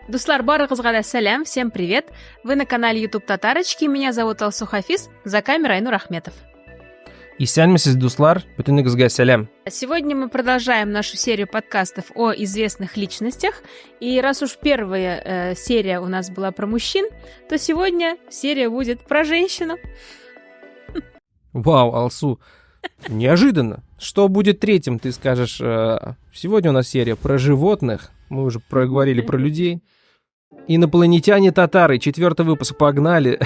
Дуслар, барыгызга сәлам, всем привет! Вы на канале YouTube Татарочки, меня зовут Алсу Хафиз, за камерой Айнур Ахметов. Исәнмесез, дуслар, бөтенегезгә сәлам. Сегодня мы продолжаем нашу серию подкастов о известных личностях, и раз уж первая серия у нас была про мужчин, то сегодня серия будет про женщину. Вау, Алсу, неожиданно. Что будет третьим, ты скажешь? Сегодня у нас серия про животных, мы уже проговорили про людей. Инопланетяне-татары, 4-й выпуск, погнали.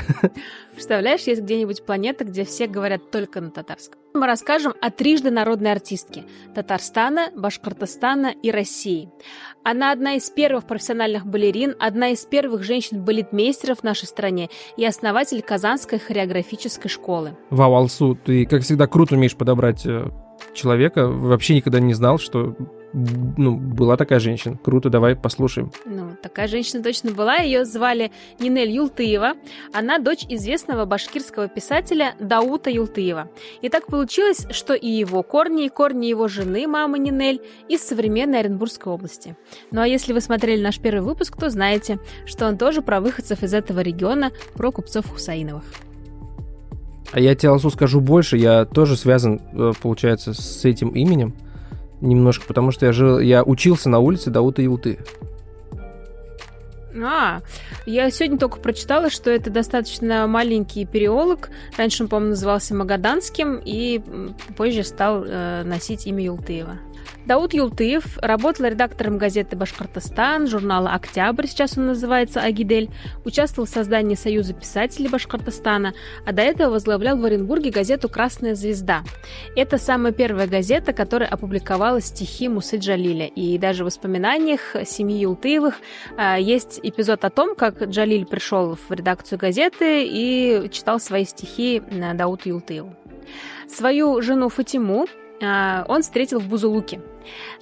Представляешь, есть где-нибудь планета, где все говорят только на татарском. Мы расскажем о трижды народной артистке Татарстана, Башкортостана и России. Она одна из первых профессиональных балерин, одна из первых женщин-балетмейстеров в нашей стране и основатель Казанской хореографической школы. Вау, Алсу, ты, как всегда, круто умеешь подобрать человека. Вообще никогда не знал, что была такая женщина. Круто, давай послушаем. Такая женщина точно была. Ее звали Нинель Юлтыева. Она дочь известного башкирского писателя Даута Юлтыева. И так получилось, что и его корни, и корни его жены, мамы Нинель, из современной Оренбургской области. Ну а если вы смотрели наш первый выпуск, то знаете, что он тоже про выходцев из этого региона, про купцов Хусаиновых. А я тебе, Алсу, скажу больше. Я тоже связан, получается, с этим именем. Немножко, потому что я учился на улице Даута Юлты. Я сегодня только прочитала, что это достаточно маленький переулок. Раньше он, по-моему, назывался Магаданским и позже стал носить имя Юлтыева. Даут Юлтыев работал редактором газеты «Башкортостан», журнала «Октябрь», сейчас он называется «Агидель», участвовал в создании Союза писателей Башкортостана, а до этого возглавлял в Оренбурге газету «Красная звезда». Это самая первая газета, которая опубликовала стихи Мусы Джалиля. И даже в воспоминаниях семьи Юлтыевых есть эпизод о том, как Джалиль пришел в редакцию газеты и читал свои стихи Дауту Юлтыеву. Свою жену Фатиму он встретил в Бузулуке.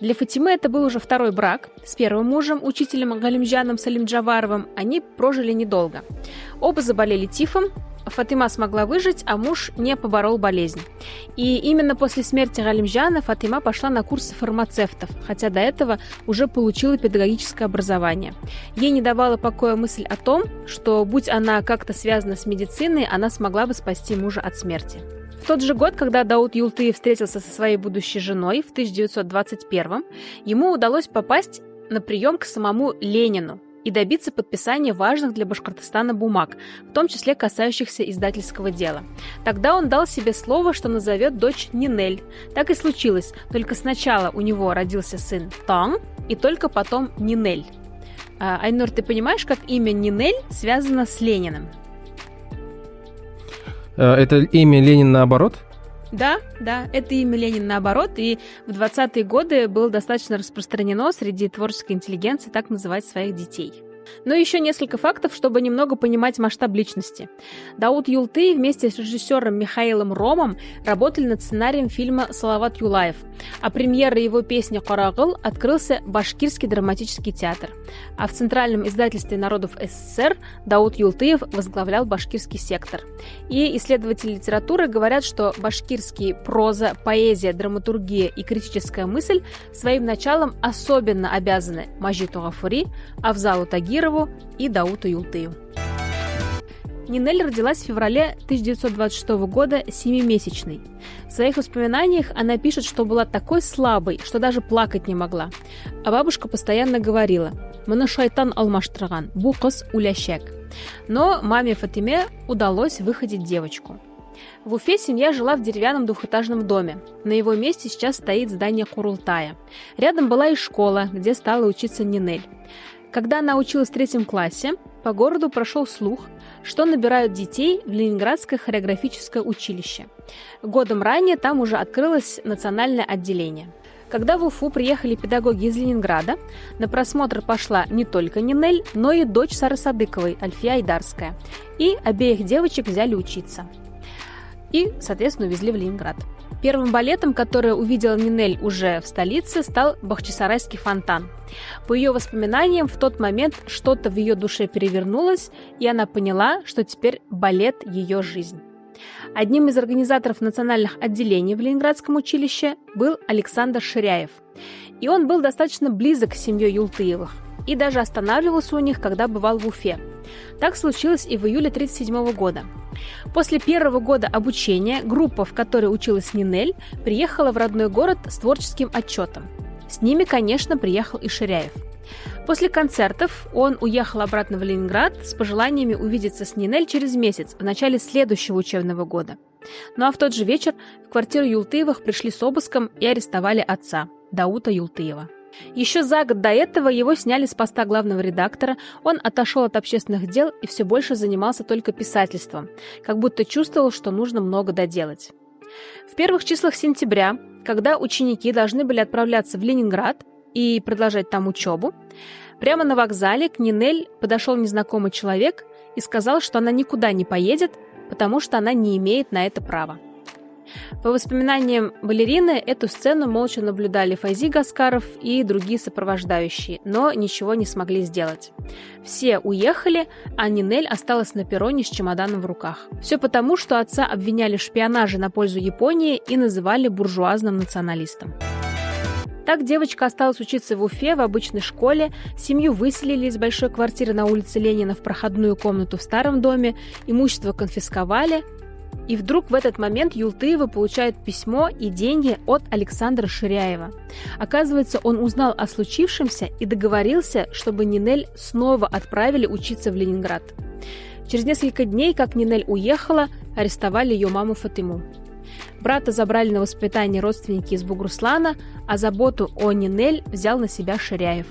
Для Фатимы это был уже второй брак. С первым мужем, учителем Галимджаном Салимджаваровым, они прожили недолго. Оба заболели тифом, Фатима смогла выжить, а муж не поборол болезнь. И именно после смерти Галимджана Фатима пошла на курсы фармацевтов, хотя до этого уже получила педагогическое образование. Ей не давала покоя мысль о том, что, будь она как-то связана с медициной, она смогла бы спасти мужа от смерти. В тот же год, когда Даут Юлтыев встретился со своей будущей женой в 1921-м, ему удалось попасть на прием к самому Ленину и добиться подписания важных для Башкортостана бумаг, в том числе касающихся издательского дела. Тогда он дал себе слово, что назовет дочь Нинель. Так и случилось, только сначала у него родился сын Тан, и только потом Нинель. Айнур, ты понимаешь, как имя Нинель связано с Лениным? Это имя Ленин наоборот? Да, это имя Ленин наоборот, и в 20-е годы было достаточно распространено среди творческой интеллигенции так называть своих детей. Но еще несколько фактов, чтобы немного понимать масштаб личности. Даут Юлтыев вместе с режиссером Михаилом Ромом работали над сценарием фильма «Салават Юлаев», а премьерой его песни «Карагыл» открылся Башкирский драматический театр. А в Центральном издательстве народов СССР Даут Юлтыев возглавлял башкирский сектор. И исследователи литературы говорят, что башкирские проза, поэзия, драматургия и критическая мысль своим началом особенно обязаны Маджиту Гафури, Авзалу Тагирову и Дауту Юлтыеву. Нинель родилась в феврале 1926 года 7-месячной. В своих воспоминаниях она пишет, что была такой слабой, что даже плакать не могла. А бабушка постоянно говорила: «Мына шайтан алмаштырган, бу кыз улящак». Но маме Фатиме удалось выходить девочку. В Уфе семья жила в деревянном двухэтажном доме. На его месте сейчас стоит здание Курултая. Рядом была и школа, где стала учиться Нинель. Когда она училась в 3 классе, по городу прошел слух, что набирают детей в Ленинградское хореографическое училище. Годом ранее там уже открылось национальное отделение. Когда в Уфу приехали педагоги из Ленинграда, на просмотр пошла не только Нинель, но и дочь Сары Садыковой, Альфия Айдарская. И обеих девочек взяли учиться. И, соответственно, увезли в Ленинград. Первым балетом, который увидела Нинель уже в столице, стал Бахчисарайский фонтан. По ее воспоминаниям, в тот момент что-то в ее душе перевернулось, и она поняла, что теперь балет – ее жизнь. Одним из организаторов национальных отделений в Ленинградском училище был Александр Ширяев. И он был достаточно близок с семьей Юлтыевых. и даже останавливался у них, когда бывал в Уфе. Так случилось и в июле 1937 года. После первого года обучения группа, в которой училась Нинель, приехала в родной город с творческим отчетом. С ними, конечно, приехал и Ширяев. После концертов он уехал обратно в Ленинград с пожеланиями увидеться с Нинель через месяц, в начале следующего учебного года. Ну а в тот же вечер в квартиру Юлтыевых пришли с обыском и арестовали отца, Даута Юлтыева. Еще за год до этого его сняли с поста главного редактора, он отошел от общественных дел и все больше занимался только писательством, как будто чувствовал, что нужно много доделать. В первых числах сентября, когда ученики должны были отправляться в Ленинград и продолжать там учебу, прямо на вокзале к Нинель подошел незнакомый человек и сказал, что она никуда не поедет, потому что она не имеет на это права. По воспоминаниям балерины, эту сцену молча наблюдали Файзи Гаскаров и другие сопровождающие, но ничего не смогли сделать. Все уехали, а Нинель осталась на перроне с чемоданом в руках. Все потому, что отца обвиняли в шпионаже на пользу Японии и называли буржуазным националистом. Так девочка осталась учиться в Уфе в обычной школе, семью выселили из большой квартиры на улице Ленина в проходную комнату в старом доме, имущество конфисковали. И вдруг в этот момент Юлтыевы получают письмо и деньги от Александра Ширяева. Оказывается, он узнал о случившемся и договорился, чтобы Нинель снова отправили учиться в Ленинград. Через несколько дней, как Нинель уехала, арестовали ее маму Фатиму. Брата забрали на воспитание родственники из Бугуруслана, а заботу о Нинель взял на себя Ширяев.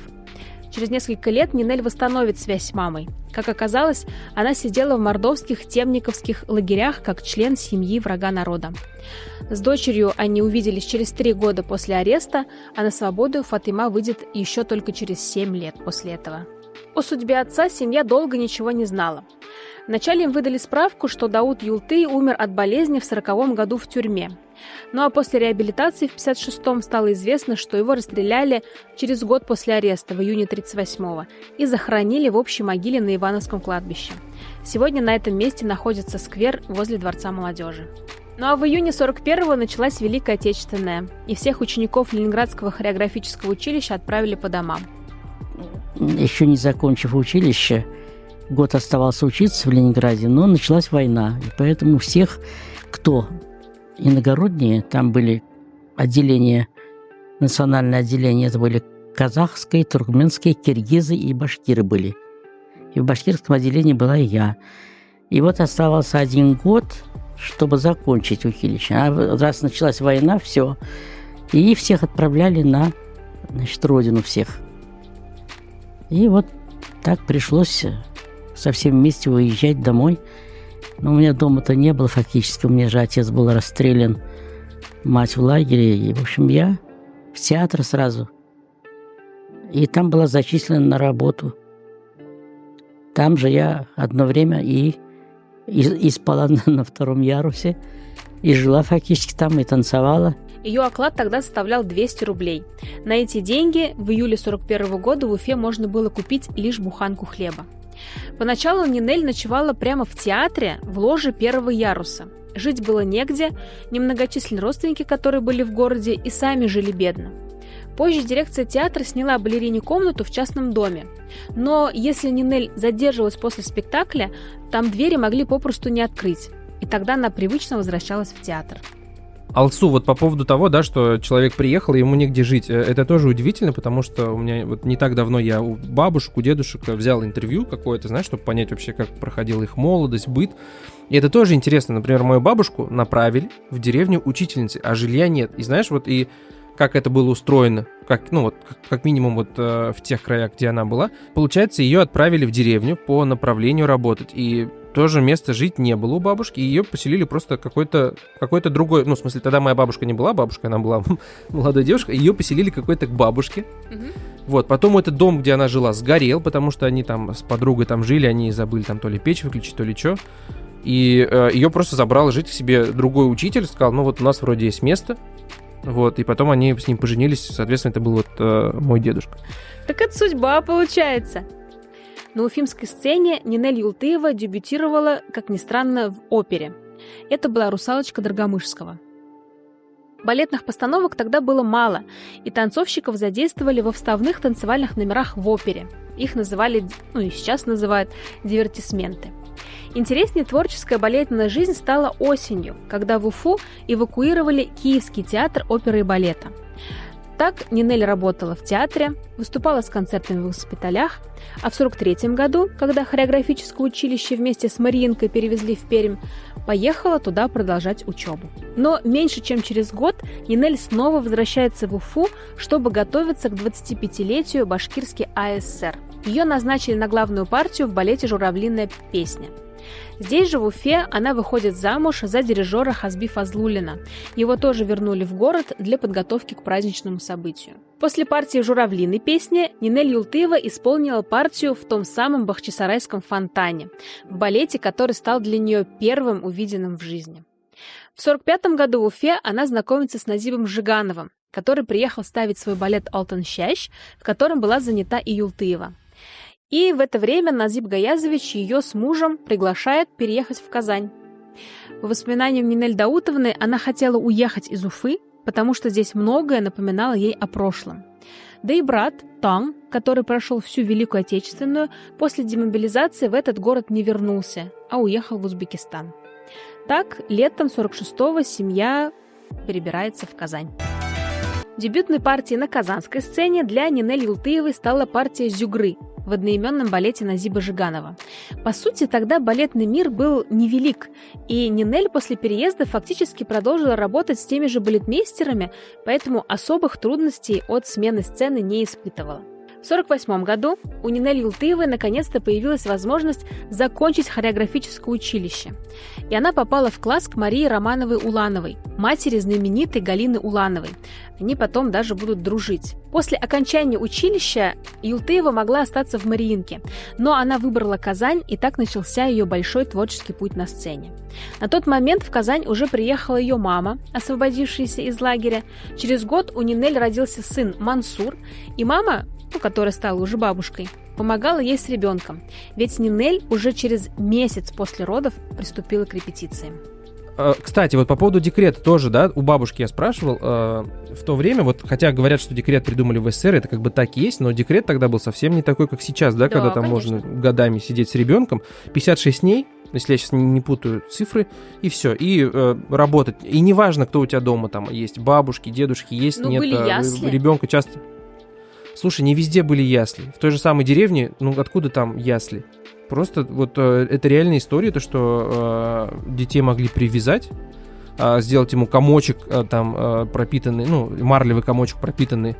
Через несколько лет Нинель восстановит связь с мамой. Как оказалось, она сидела в мордовских темниковских лагерях как член семьи врага народа. С дочерью они увиделись через 3 года после ареста, а на свободу Фатима выйдет еще только через 7 лет после этого. О судьбе отца семья долго ничего не знала. Вначале им выдали справку, что Дауд Юлтый умер от болезни в 1940 году в тюрьме. Ну а после реабилитации в 1956-м стало известно, что его расстреляли через год после ареста, в июне 1938-го, и захоронили в общей могиле на Ивановском кладбище. Сегодня на этом месте находится сквер возле Дворца молодежи. Ну а в июне 1941-го началась Великая Отечественная, и всех учеников Ленинградского хореографического училища отправили по домам. Еще не закончив училище, год оставался учиться в Ленинграде, но началась война. И поэтому всех, кто иногородние, там были отделения, национальные отделения, это были казахские, туркменские, киргизы и башкиры были. И в башкирском отделении была и я. И вот оставался 1 год, чтобы закончить училище. А раз началась война, все. И всех отправляли на, родину всех. И вот так пришлось со всем вместе уезжать домой. Но у меня дома-то не было фактически. У меня же отец был расстрелян, мать в лагере. И, в общем, я в театр сразу. И там была зачислена на работу. Там же я одно время и спала на 2-м ярусе, и жила фактически там, и танцевала. Ее оклад тогда составлял 200 рублей. На эти деньги в июле 1941 года в Уфе можно было купить лишь буханку хлеба. Поначалу Нинель ночевала прямо в театре, в ложе 1-го яруса. Жить было негде, немногочисленные родственники, которые были в городе, и сами жили бедно. Позже дирекция театра сняла балерине комнату в частном доме. Но если Нинель задерживалась после спектакля, там двери могли попросту не открыть. И тогда она привычно возвращалась в театр. Алсу, вот по поводу того, да, что человек приехал, и ему негде жить, это тоже удивительно, потому что у меня вот не так давно я у бабушек, у дедушек взял интервью какое-то, знаешь, чтобы понять вообще, как проходила их молодость, быт. И это тоже интересно. Например, мою бабушку направили в деревню учительницы, а жилья нет. И знаешь, вот и как это было устроено, как минимум вот в тех краях, где она была, получается, ее отправили в деревню по направлению работать, и тоже места жить не было у бабушки, и ее поселили просто какой-то другой, в смысле, тогда моя бабушка не была бабушкой, она была молодой девушкой, ее поселили какой-то к бабушке. Вот, потом этот дом, где она жила, сгорел, потому что они там с подругой там жили, они забыли там то ли печь выключить, то ли что. И ее просто забрал жить к себе другой учитель, сказал, вот у нас вроде есть место. Вот, и потом они с ним поженились, соответственно, это был вот мой дедушка. Так это судьба, получается. На уфимской сцене Нинель Юлтыева дебютировала, как ни странно, в опере. Это была «Русалочка» Драгомышского. Балетных постановок тогда было мало, и танцовщиков задействовали во вставных танцевальных номерах в опере. Их называли, и сейчас называют, дивертисменты. Интереснее творческая балетная жизнь стала осенью, когда в Уфу эвакуировали Киевский театр оперы и балета. Так Нинель работала в театре, выступала с концертами в госпиталях, а в 1943 году, когда хореографическое училище вместе с Мариинкой перевезли в Пермь, поехала туда продолжать учебу. Но меньше чем через год Нинель снова возвращается в Уфу, чтобы готовиться к 25-летию Башкирской АСР. Ее назначили на главную партию в балете «Журавлиная песня». Здесь же, в Уфе, она выходит замуж за дирижера Хазби Фазлуллина. Его тоже вернули в город для подготовки к праздничному событию. После партии «Журавлиной песни» Нинель Юлтыева исполнила партию в том самом Бахчисарайском фонтане, в балете, который стал для нее первым увиденным в жизни. В 1945 году в Уфе она знакомится с Назибом Жигановым, который приехал ставить свой балет «Алтын Шаш», в котором была занята и Юлтыева. И в это время Назиб Гаязович ее с мужем приглашает переехать в Казань. По воспоминаниям Нинель Даутовны, она хотела уехать из Уфы, потому что здесь многое напоминало ей о прошлом. Да и брат, Таң, который прошел всю Великую Отечественную, после демобилизации в этот город не вернулся, а уехал в Узбекистан. Так, летом 1946-го семья перебирается в Казань. Дебютной партией на казанской сцене для Нинель Юлтыевой стала партия «Зюгры» в одноименном балете Назиба Жиганова. По сути, тогда балетный мир был невелик, и Нинель после переезда фактически продолжила работать с теми же балетмейстерами, поэтому особых трудностей от смены сцены не испытывала. В 1948 году у Нинель Юлтыевой наконец-то появилась возможность закончить хореографическое училище. И она попала в класс к Марии Романовой-Улановой, матери знаменитой Галины Улановой. Они потом даже будут дружить. После окончания училища Юлтыева могла остаться в Мариинке, но она выбрала Казань, и так начался ее большой творческий путь на сцене. На тот момент в Казань уже приехала ее мама, освободившаяся из лагеря. Через год у Нинель родился сын Мансур, и мама, которая стала уже бабушкой, помогала ей с ребенком, ведь Нинель уже через месяц после родов приступила к репетициям. Кстати, вот по поводу декрета тоже, да, у бабушки я спрашивал, в то время, вот, хотя говорят, что декрет придумали в СССР, это как бы так и есть, но декрет тогда был совсем не такой, как сейчас, да, когда там конечно. можно годами сидеть с ребенком, 56 дней, если я сейчас не путаю цифры, и все, и работать. И неважно, кто у тебя дома там есть, бабушки, дедушки, есть, нет, были ясли. Ребенка часто... Слушай, не везде были ясли. В той же самой деревне, откуда там ясли? Просто вот это реальная история, то, что детей могли привязать, сделать ему комочек пропитанный, марлевый комочек, пропитанный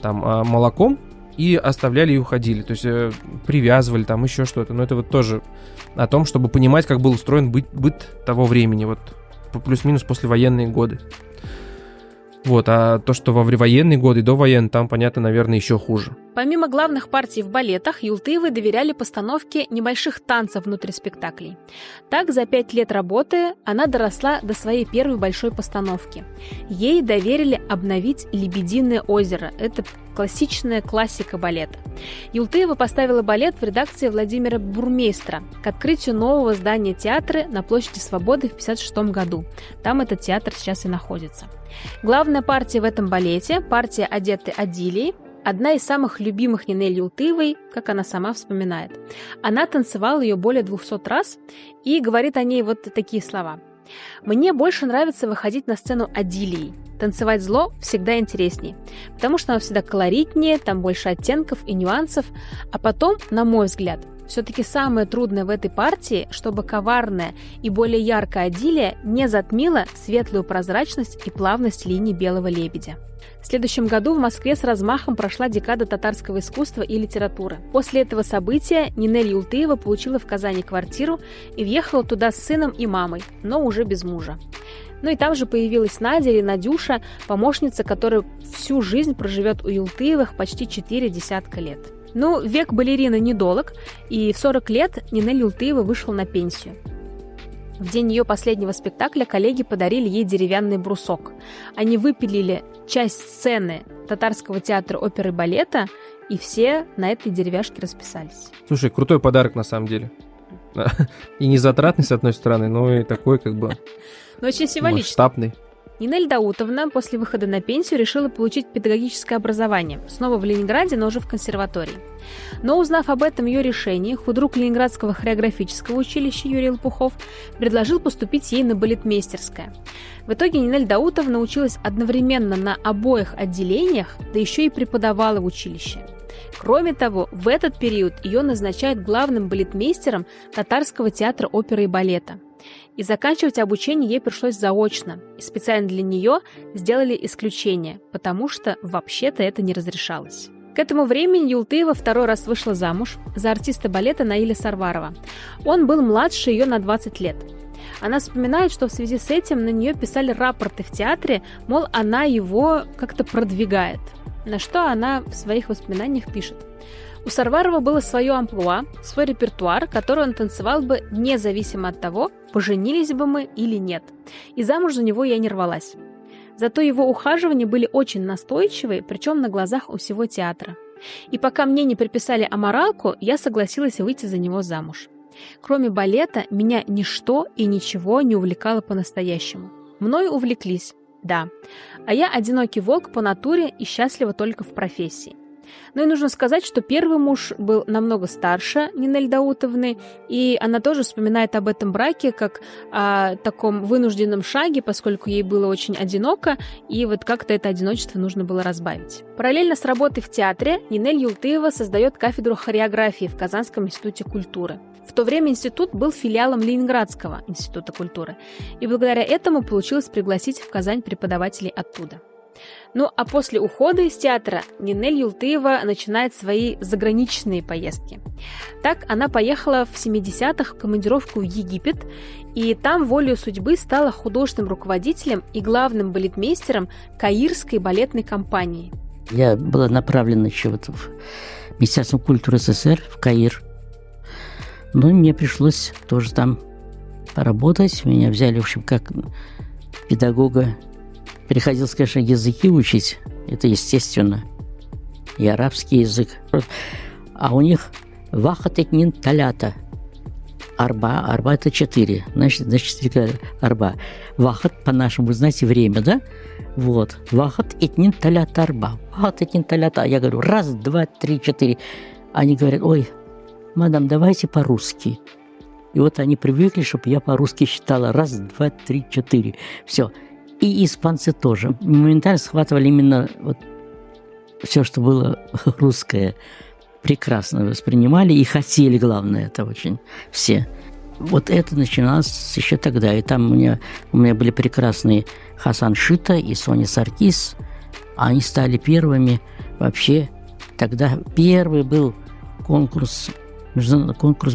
там молоком, и оставляли и уходили. То есть привязывали там еще что-то. Но это вот тоже о том, чтобы понимать, как был устроен быт того времени, вот плюс-минус послевоенные годы. Вот, а то, что во военные годы и до военных, там, понятно, наверное, еще хуже. Помимо главных партий в балетах, Юлтыевой доверяли постановке небольших танцев внутри спектаклей. Так, за 5 лет работы она доросла до своей первой большой постановки. Ей доверили обновить «Лебединое озеро». Это классичная классика балета. Юлтыева поставила балет в редакции Владимира Бурмейстра к открытию нового здания театра на площади Свободы в 1956 году. Там этот театр сейчас и находится. Главная партия в этом балете, партия «Одеты Адилией», одна из самых любимых Нинель Юлтыевой, как она сама вспоминает. Она танцевала ее более 200 раз и говорит о ней вот такие слова. «Мне больше нравится выходить на сцену Адилией. Танцевать зло всегда интересней, потому что оно всегда колоритнее, там больше оттенков и нюансов. А потом, на мой взгляд, все-таки самое трудное в этой партии, чтобы коварная и более яркая Адилия не затмила светлую прозрачность и плавность линий белого лебедя». В следующем году в Москве с размахом прошла декада татарского искусства и литературы. После этого события Нинель Юлтыева получила в Казани квартиру и въехала туда с сыном и мамой, но уже без мужа. И там же появилась Надя или Надюша, помощница, которая всю жизнь проживет у Юлтыевых почти 4 десятка лет. Век балерины недолг, и в 40 лет Нинель Юлтыева вышла на пенсию. В день ее последнего спектакля коллеги подарили ей деревянный брусок. Они выпилили часть сцены Татарского театра оперы и балета, и все на этой деревяшке расписались. Слушай, крутой подарок на самом деле. И не затратный, с одной стороны, но и такой как бы очень символичный. Масштабный. Нинель Даутовна после выхода на пенсию решила получить педагогическое образование, снова в Ленинграде, но уже в консерватории. Но узнав об этом ее решении, худрук Ленинградского хореографического училища Юрий Лопухов предложил поступить ей на балетмейстерское. В итоге Нинель Даутовна училась одновременно на обоих отделениях, да еще и преподавала в училище. Кроме того, в этот период ее назначают главным балетмейстером Татарского театра оперы и балета. И заканчивать обучение ей пришлось заочно, и специально для нее сделали исключение, потому что вообще-то это не разрешалось. К этому времени Юлтыева второй раз вышла замуж за артиста балета Наиля Сарварова. Он был младше ее на 20 лет. Она вспоминает, что в связи с этим на нее писали рапорты в театре, мол, она его как-то продвигает. На что она в своих воспоминаниях пишет: «У Сарварова было свое амплуа, свой репертуар, который он танцевал бы независимо от того, поженились бы мы или нет. И замуж за него я не рвалась. Зато его ухаживания были очень настойчивые, причем на глазах у всего театра. И пока мне не приписали аморалку, я согласилась выйти за него замуж. Кроме балета, меня ничто и ничего не увлекало по-настоящему. Мною увлеклись, да. А я одинокий волк по натуре и счастлива только в профессии». Ну и нужно сказать, что первый муж был намного старше Нинель Даутовны, и она тоже вспоминает об этом браке как о таком вынужденном шаге, поскольку ей было очень одиноко, и вот как-то это одиночество нужно было разбавить. Параллельно с работой в театре Нинель Юлтыева создает кафедру хореографии в Казанском институте культуры. В то время институт был филиалом Ленинградского института культуры, и благодаря этому получилось пригласить в Казань преподавателей оттуда. Ну а после ухода из театра Нинель Юлтыева начинает свои заграничные поездки. Так она поехала в 70-х в командировку в Египет, и там волею судьбы стала художественным руководителем и главным балетмейстером Каирской балетной компании. Я была направлена еще вот в Министерство культуры СССР в Каир. Ну и мне пришлось тоже там поработать. Меня взяли, в общем, как педагога. Приходилось, конечно, языки учить, это естественно, и арабский язык. А у них вахат этнин талята. Арба это 4, значит, арба. Вахат, по-нашему, вы знаете, время, да? Вот. Вахат этнин талята арба. Вахат этнин талята. Я говорю, 1, 2, 3, 4. Они говорят, ой, мадам, давайте по-русски. И вот они привыкли, чтобы я по-русски считала 1, 2, 3, 4. Все. И испанцы тоже. Моментально схватывали именно вот все, что было русское. Прекрасно воспринимали и хотели, главное, это очень все. Вот это начиналось еще тогда. И там у меня были прекрасные Хасан Шита и Соня Саркис. Они стали первыми вообще. Тогда первый был конкурс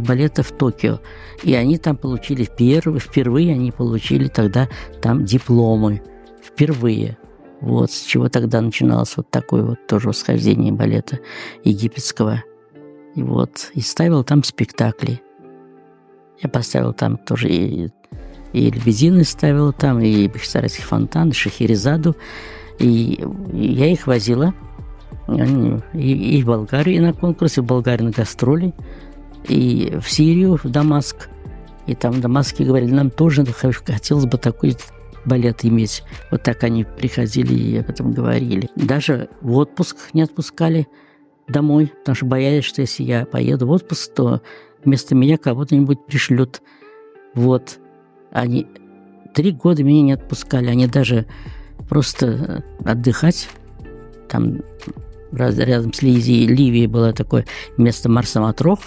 балета в Токио. И они там получили впервые они получили тогда там дипломы. Впервые. Вот с чего тогда начиналось вот такое вот тоже восхождение балета египетского. И ставил там спектакли. Я поставил там тоже и «Лебедины» ставил там, и «Бехчисарайский фонтан», и «Шахерезаду». И я их возила и в Болгарию на конкурс, и в Болгарию на гастроли, и в Сирию, в Дамаск. И там в Дамаске говорили, нам тоже хотелось бы такой балет иметь. Вот так они приходили и об этом говорили. Даже в отпуск не отпускали домой, потому что боялись, что если я поеду в отпуск, то вместо меня кого-нибудь пришлют. Вот. Они 3 года меня не отпускали. Они даже просто отдыхать. Там рядом с Ливией было такое место Марса-Матрох.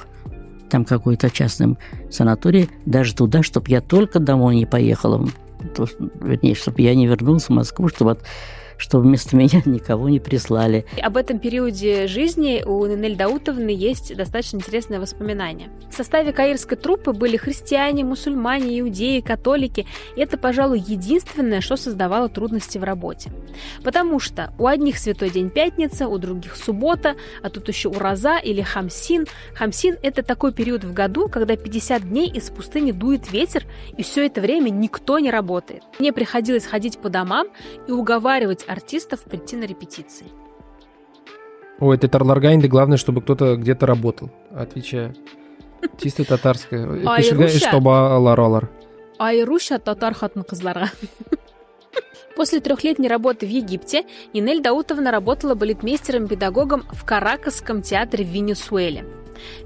Там какой-то частный санаторий. Даже туда, чтобы я только домой не поехала. Вернее, чтобы я не вернулся в Москву, чтобы вместо меня никого не прислали. Об этом периоде жизни у Нинель Даутовны есть достаточно интересное воспоминание. В составе каирской труппы были христиане, мусульмане, иудеи, католики. И это, пожалуй, единственное, что создавало трудности в работе. Потому что у одних Святой день пятница, у других суббота, а тут еще ураза или хамсин. Хамсин – это такой период в году, когда 50 дней из пустыни дует ветер, и все это время никто не работает. Мне приходилось ходить по домам и уговаривать артистов прийти на репетиции. Ой, это Тарларгайнды, главное, чтобы кто-то где-то работал. Отвечаю. Чисто татарское. Чтобы ларалар. Айруша татар хатын кызларга. После 3-летней работы в Египте Нинель Даутовна работала балетмейстером-педагогом в Каракасском театре в Венесуэле.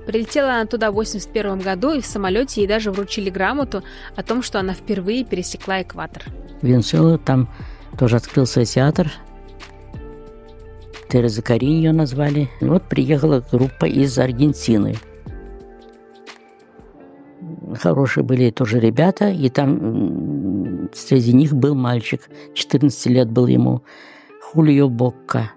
Прилетела она туда в 1981 году, и в самолете ей даже вручили грамоту о том, что она впервые пересекла экватор. Венесуэла, там тоже открылся театр. Тереза Карин ее назвали. И вот приехала группа из Аргентины. Хорошие были тоже ребята, и там среди них был мальчик, 14 лет был ему, Хулио Бокка.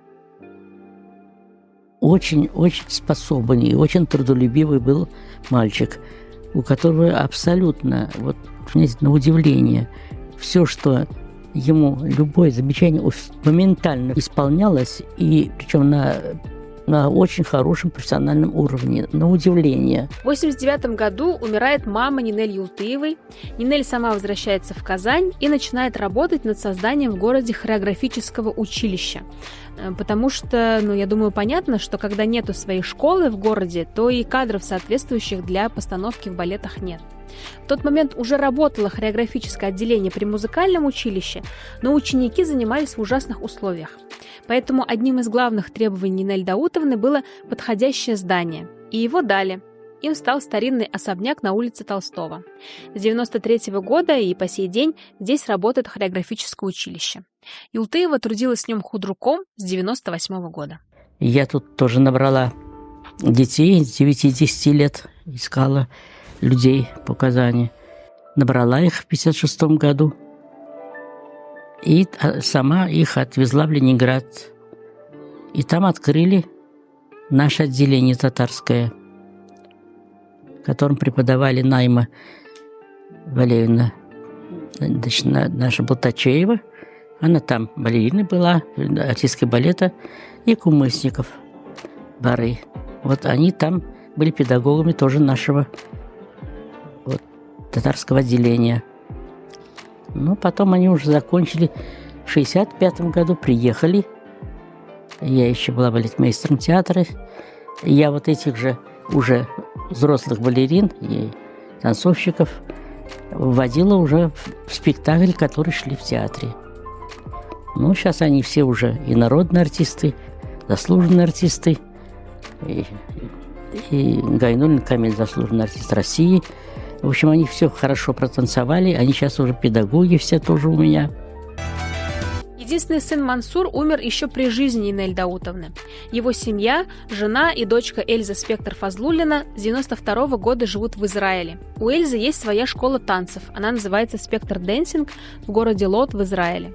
Очень-очень способный и очень трудолюбивый был мальчик, у которого абсолютно, вот на удивление, все, что ему, любое замечание моментально исполнялось, и причем на очень хорошем профессиональном уровне, на удивление. В 1989 году умирает мама Нинель Юлтыевой. Нинель сама возвращается в Казань и начинает работать над созданием в городе хореографического училища. Потому что, я думаю, понятно, что когда нету своей школы в городе, то и кадров соответствующих для постановки в балетах нет. В тот момент уже работало хореографическое отделение при музыкальном училище, но ученики занимались в ужасных условиях. Поэтому одним из главных требований Нинель Даутовны было подходящее здание. И его дали. Им стал старинный особняк на улице Толстого. С 1993 года и по сей день здесь работает хореографическое училище. Юлтыева трудилась в нем худруком с 1998 года. Я тут тоже набрала детей с 9-10 лет, искала людей по Казани. Набрала их в 1956 году. И сама их отвезла в Ленинград. И там открыли наше отделение татарское, в котором преподавали Найма Валеевна, наша Болтачеева. Она там балерина была, артистка балета, и Кумысников Бары. Вот они там были педагогами тоже нашего татарского отделения. Потом они уже закончили. В 1965 году приехали. Я еще была балетмейстером театра. Я вот этих же уже взрослых балерин и танцовщиков вводила уже в спектакль, который шли в театре. Сейчас они все уже и народные артисты, заслуженные артисты. И Гайнуллин Камиль, заслуженный артист России. В общем, они все хорошо протанцевали. Они сейчас уже педагоги все тоже у меня. Единственный сын Мансур умер еще при жизни Нинель Даутовны. Его семья, жена и дочка Эльза Спектор-Фазлуллина с 1992 года живут в Израиле. У Эльзы есть своя школа танцев. Она называется Спектор Дэнсинг в городе Лод в Израиле.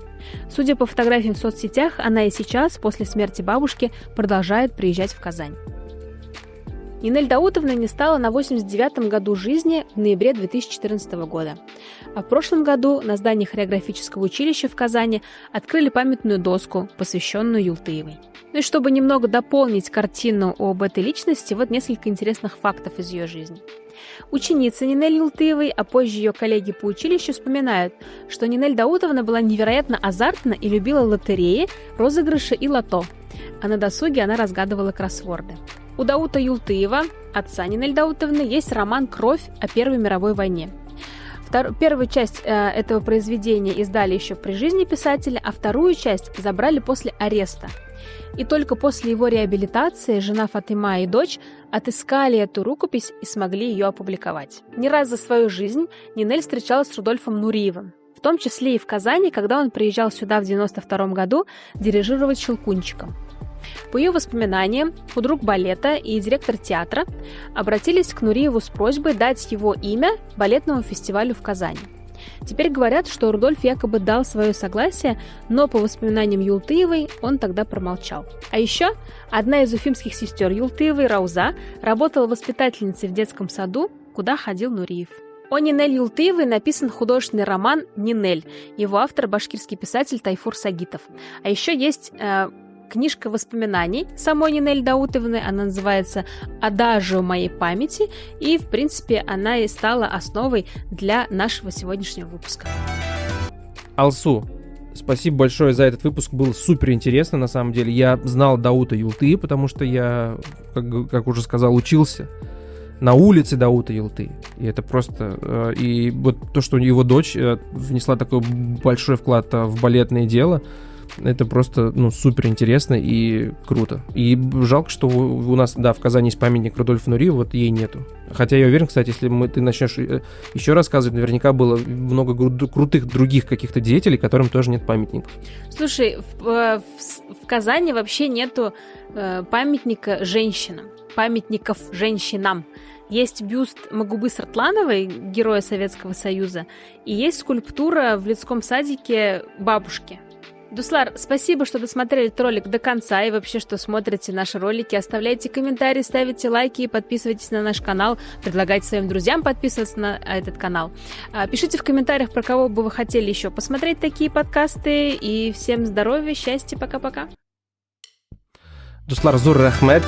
Судя по фотографиям в соцсетях, она и сейчас, после смерти бабушки, продолжает приезжать в Казань. Нинель Даутовна не стала на 89-м году жизни в ноябре 2014 года. А в прошлом году на здании хореографического училища в Казани открыли памятную доску, посвященную Юлтыевой. И чтобы немного дополнить картину об этой личности, вот несколько интересных фактов из ее жизни. Ученицы Нинель Юлтыевой, а позже ее коллеги по училищу вспоминают, что Нинель Даутовна была невероятно азартна и любила лотереи, розыгрыши и лото. А на досуге она разгадывала кроссворды. У Даута Юлтыева, отца Нинель Даутовны, есть роман «Кровь» о Первой мировой войне. Первую часть этого произведения издали еще при жизни писателя, а вторую часть забрали после ареста. И только после его реабилитации жена Фатима и дочь отыскали эту рукопись и смогли ее опубликовать. Не раз за свою жизнь Нинель встречалась с Рудольфом Нуриевым, в том числе и в Казани, когда он приезжал сюда в 1992 году дирижировать «Щелкунчиком». По ее воспоминаниям, худрук балета и директор театра обратились к Нуриеву с просьбой дать его имя балетному фестивалю в Казани. Теперь говорят, что Рудольф якобы дал свое согласие, но по воспоминаниям Юлтыевой он тогда промолчал. А еще одна из уфимских сестер Юлтыевой, Рауза, работала воспитательницей в детском саду, куда ходил Нуриев. О Нинель Юлтыевой написан художественный роман «Нинель». Его автор – башкирский писатель Тайфур Сагитов. А еще есть книжка воспоминаний самой Нинель Даутовны, она называется «Адажио моей памяти», и, в принципе, она и стала основой для нашего сегодняшнего выпуска. Алсу, спасибо большое за этот выпуск, было супер интересно, на самом деле. Я знал Даута Юлты, потому что я, как уже сказал, учился на улице Даута Юлты. И это просто... И вот то, что его дочь внесла такой большой вклад в балетное дело, это просто, супер интересно и круто. И жалко, что у нас, в Казани есть памятник Рудольфу Нуриеву, вот ей нету. Хотя я уверен, кстати, если ты начнешь еще рассказывать, наверняка было много крутых других каких-то деятелей, которым тоже нет памятников. Слушай, в Казани вообще нету памятника женщинам, памятников женщинам. Есть бюст Магубы Сартлановой, героя Советского Союза, и есть скульптура в Людском садике бабушки. Дуслар, спасибо, что досмотрели этот ролик до конца и вообще, что смотрите наши ролики. Оставляйте комментарии, ставите лайки и подписывайтесь на наш канал. Предлагайте своим друзьям подписываться на этот канал. Пишите в комментариях, про кого бы вы хотели еще посмотреть такие подкасты. И всем здоровья, счастья, пока-пока. Дуслар Зур Рахмет.